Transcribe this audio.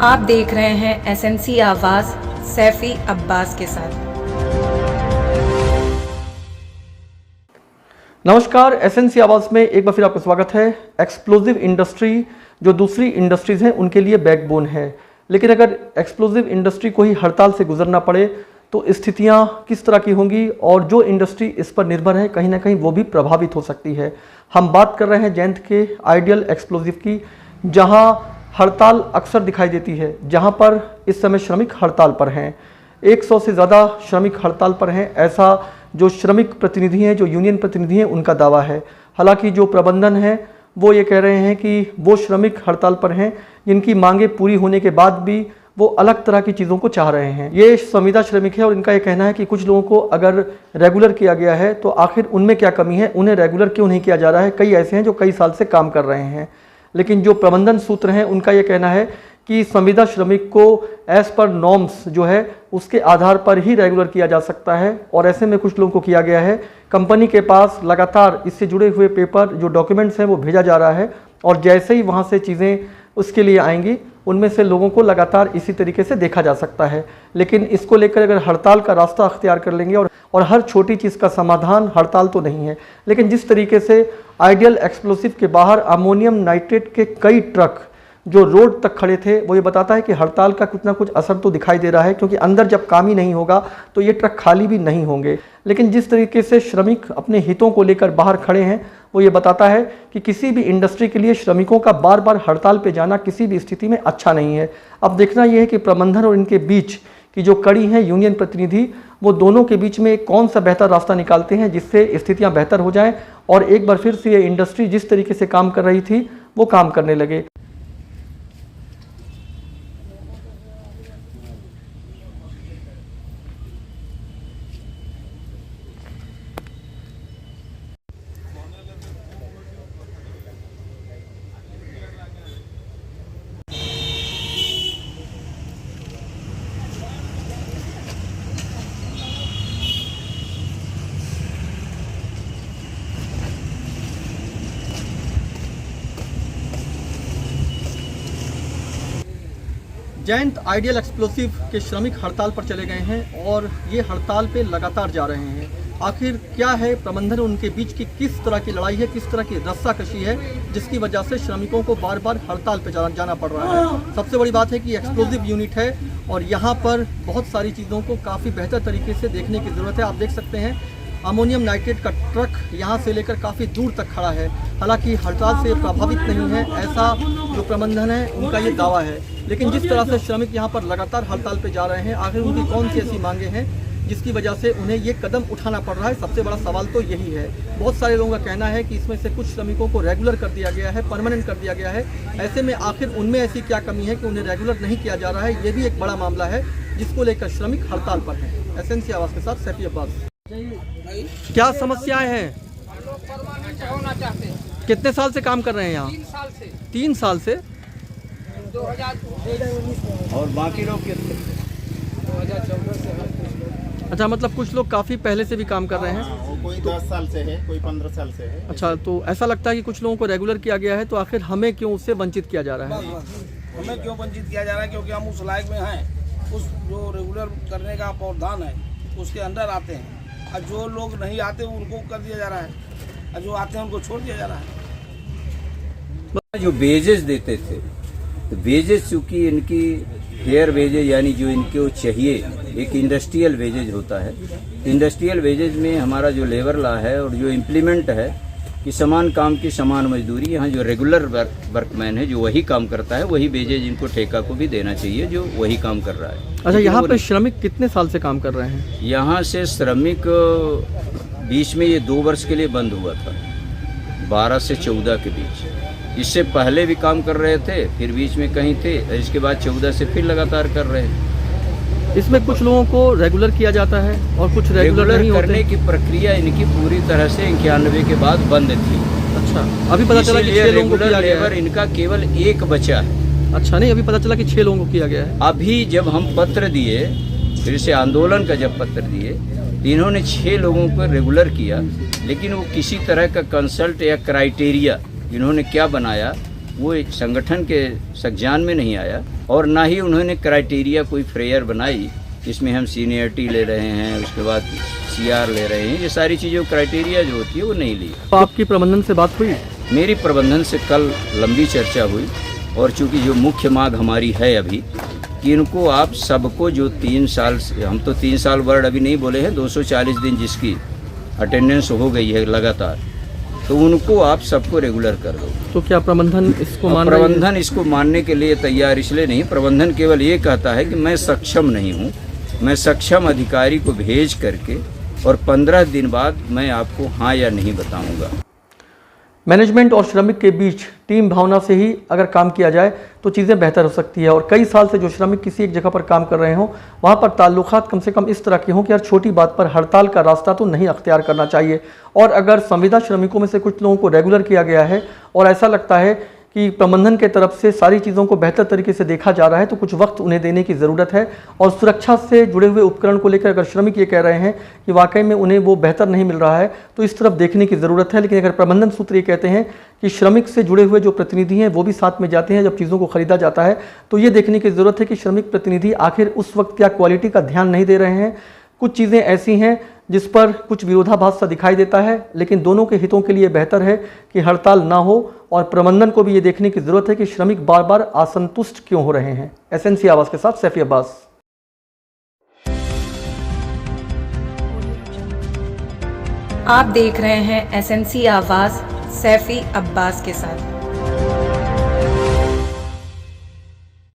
आप देख रहे हैं एसएनसी आवाज़ सैफी अब्बास के साथ। नमस्कार, एसएनसी आवाज़ में एक बार फिर आपका स्वागत है। एक्सप्लोजिव इंडस्ट्री जो दूसरी इंडस्ट्रीज़ हैं उनके लिए बैकबोन है, लेकिन अगर एक्सप्लोजिव इंडस्ट्री को ही हड़ताल से गुजरना पड़े तो स्थितियां किस तरह की होंगी और जो इंडस्ट्री इस पर निर्भर है कहीं ना कहीं वो भी प्रभावित हो सकती है। हम बात कर रहे हैं जयंत के आइडियल एक्सप्लोजिव की, जहां हड़ताल अक्सर दिखाई देती है, जहां पर इस समय श्रमिक हड़ताल पर हैं। 100 से ज़्यादा श्रमिक हड़ताल पर हैं, ऐसा जो श्रमिक प्रतिनिधि हैं, जो यूनियन प्रतिनिधि हैं, उनका दावा है। हालांकि जो प्रबंधन है वो ये कह रहे हैं कि वो श्रमिक हड़ताल पर हैं जिनकी मांगें पूरी होने के बाद भी वो अलग तरह की चीज़ों को चाह रहे हैं। ये संविदा श्रमिक है और इनका ये कहना है कि कुछ लोगों को अगर रेगुलर किया गया है तो आखिर उनमें क्या कमी है, उन्हें रेगुलर क्यों नहीं किया जा रहा है। कई ऐसे हैं जो कई साल से काम कर रहे हैं, लेकिन जो प्रबंधन सूत्र हैं उनका ये कहना है कि संविदा श्रमिक को एज पर नॉर्म्स जो है उसके आधार पर ही रेगुलर किया जा सकता है। और ऐसे में कुछ लोगों को किया गया है। कंपनी के पास लगातार इससे जुड़े हुए पेपर जो डॉक्यूमेंट्स हैं वो भेजा जा रहा है और जैसे ही वहाँ से चीज़ें उसके लिए आएंगी उनमें से लोगों को लगातार इसी तरीके से देखा जा सकता है। लेकिन इसको लेकर अगर हड़ताल का रास्ता अख्तियार कर लेंगे और हर छोटी चीज़ का समाधान हड़ताल तो नहीं है, लेकिन जिस तरीके से आइडियल एक्सप्लोसिव के बाहर अमोनियम नाइट्रेट के कई ट्रक जो रोड तक खड़े थे, वो ये बताता है कि हड़ताल का कुछ ना कुछ असर तो दिखाई दे रहा है, क्योंकि अंदर जब काम ही नहीं होगा तो ये ट्रक खाली भी नहीं होंगे। लेकिन जिस तरीके से श्रमिक अपने हितों को लेकर बाहर खड़े हैं वो ये बताता है कि किसी भी इंडस्ट्री के लिए श्रमिकों का बार बार हड़ताल पे जाना किसी भी स्थिति में अच्छा नहीं है। अब देखना यह है कि प्रबंधन और इनके बीच की जो कड़ी है यूनियन प्रतिनिधि, वो दोनों के बीच में कौन सा बेहतर रास्ता निकालते हैं जिससे स्थितियाँ बेहतर हो जाएँ और एक बार फिर से ये इंडस्ट्री जिस तरीके से काम कर रही थी वो काम करने लगे। जयंत आइडियल एक्सप्लोसिव के श्रमिक हड़ताल पर चले गए हैं और ये हड़ताल पे लगातार जा रहे हैं। आखिर क्या है प्रबंधन उनके बीच की, किस तरह की लड़ाई है, किस तरह की रस्साकशी है जिसकी वजह से श्रमिकों को बार बार हड़ताल पे जाना पड़ रहा है। सबसे बड़ी बात है कि एक्सप्लोसिव यूनिट है और यहाँ पर बहुत सारी चीज़ों को काफ़ी बेहतर तरीके से देखने की ज़रूरत है। आप देख सकते हैं अमोनियम नाइट्रेट का ट्रक यहाँ से लेकर काफ़ी दूर तक खड़ा है। हालांकि हड़ताल से प्रभावित नहीं है, ऐसा जो प्रबंधन है उनका ये दावा है। लेकिन जिस तरह से श्रमिक यहाँ पर लगातार हड़ताल पे जा रहे हैं, आखिर उनकी कौन सी ऐसी मांगे हैं जिसकी वजह से उन्हें ये कदम उठाना पड़ रहा है, सबसे बड़ा सवाल तो यही है। बहुत सारे लोगों का कहना है कि इसमें से कुछ श्रमिकों को रेगुलर कर दिया गया है, परमानेंट कर दिया गया है। ऐसे में आखिर उनमें ऐसी क्या कमी है कि उन्हें रेगुलर नहीं किया जा रहा है, ये भी एक बड़ा मामला है जिसको लेकर श्रमिक हड़ताल पर हैं। एसएनसी आवाज़ के साथ सैफी अब्बास। क्या समस्याएं हैं? होना चाहते हैं। कितने साल से काम कर रहे हैं यहाँ? 3 साल से। 3 साल से 2019 और बाकी लोग कितने? 2014 से। अच्छा, मतलब कुछ लोग काफ़ी पहले से भी काम कर रहे हैं। वो कोई 10 साल से है, कोई 15 साल से है। अच्छा, तो ऐसा लगता है कि कुछ लोगों को रेगुलर किया गया है, तो आखिर हमें क्यों उससे वंचित किया जा रहा है? हमें क्यों वंचित किया जा रहा है? क्योंकि हम उस लायक में हैं, उस जो रेगुलर करने का प्रावधान है उसके अंदर आते हैं। और जो लोग नहीं आते उनको कर दिया जा रहा है, और जो आते हैं उनको छोड़ दिया जा रहा है। जो वेजेस देते थे, तो वेजेस चूंकि इनकी फेयर वेजेज यानी जो इनको चाहिए, एक इंडस्ट्रियल वेजेज होता है। इंडस्ट्रियल वेजेज में हमारा जो लेबर लॉ है और जो इम्प्लीमेंट है कि समान काम की समान मजदूरी, यहाँ जो रेगुलर वर्कमैन है जो वही काम करता है वही वेजेज इनको ठेका को भी देना चाहिए जो वही काम कर रहा है। अच्छा, यहाँ पे श्रमिक कितने साल से काम कर रहे हैं? यहाँ से श्रमिक बीच में ये 2 वर्ष के लिए बंद हुआ था, 12 से 14 के बीच। इससे पहले भी काम कर रहे थे, फिर बीच में कहीं थे, इसके बाद 14 से फिर लगातार कर रहे हैं। इसमें कुछ लोगों को रेगुलर किया जाता है और कुछ रेगुलर नहीं करने की प्रक्रिया इनकी पूरी तरह से 91 के बाद बंद थी। अच्छा, अभी पता चला कि 6 लोगों को किया गया लेबर है। इनका केवल 1 बचा है। अच्छा, नहीं, अभी पता चला कि 6 लोगों को किया गया है। अभी जब हम पत्र दिए, फिर से आंदोलन का जब पत्र दिए, इन्होंने 6 लोगों को रेगुलर किया, लेकिन वो किसी तरह का कंसल्ट या क्राइटेरिया इन्होंने क्या बनाया वो एक संगठन के संज्ञान में नहीं आया, और ना ही उन्होंने क्राइटेरिया कोई फ्रेयर बनाई जिसमें हम सीनियरिटी ले रहे हैं, उसके बाद CR ले रहे हैं, ये सारी चीज़ों क्राइटेरिया जो होती है वो नहीं ली। तो आपकी प्रबंधन से बात हुई? मेरी प्रबंधन से कल लंबी चर्चा हुई, और चूंकि जो मुख्य मांग हमारी है अभी कि इनको आप सबको जो 3 साल से, हम तो 3 साल वर्ड अभी नहीं बोले हैं, 240 दिन जिसकी अटेंडेंस हो गई है लगातार, तो उनको आप सबको रेगुलर कर दो। तो क्या प्रबंधन इसको मान रही है? प्रबंधन इसको मानने के लिए तैयार इसलिए नहीं, प्रबंधन केवल ये कहता है कि मैं सक्षम नहीं हूँ, मैं सक्षम अधिकारी को भेज करके और 15 दिन बाद मैं आपको हाँ या नहीं बताऊंगा। मैनेजमेंट और श्रमिक के बीच टीम भावना से ही अगर काम किया जाए तो चीज़ें बेहतर हो सकती है। और कई साल से जो श्रमिक किसी एक जगह पर काम कर रहे हों, वहाँ पर ताल्लुकात कम से कम इस तरह के हों कि हर छोटी बात पर हड़ताल का रास्ता तो नहीं अख्तियार करना चाहिए। और अगर संविदा श्रमिकों में से कुछ लोगों को रेगुलर किया गया है और ऐसा लगता है कि प्रबंधन के तरफ से सारी चीज़ों को बेहतर तरीके से देखा जा रहा है, तो कुछ वक्त उन्हें देने की ज़रूरत है। और सुरक्षा से जुड़े हुए उपकरण को लेकर अगर श्रमिक ये कह रहे हैं कि वाकई में उन्हें वो बेहतर नहीं मिल रहा है, तो इस तरफ देखने की ज़रूरत है। लेकिन अगर प्रबंधन सूत्र ये कहते हैं कि श्रमिक से जुड़े हुए जो प्रतिनिधि हैं वो भी साथ में जाते हैं जब चीज़ों को खरीदा जाता है, तो ये देखने की ज़रूरत है कि श्रमिक प्रतिनिधि आखिर उस वक्त क्या क्वालिटी का ध्यान नहीं दे रहे हैं। कुछ चीज़ें ऐसी हैं जिस पर कुछ विरोधाभास सा दिखाई देता है, लेकिन दोनों के हितों के लिए बेहतर है कि हड़ताल ना हो। और प्रबंधन को भी ये देखने की ज़रूरत है कि श्रमिक बार बार असंतुष्ट क्यों हो रहे हैं। SNC आवाज़ के साथ सैफी अब्बास। आप देख रहे हैं SNC आवाज़ सैफी अब्बास के साथ।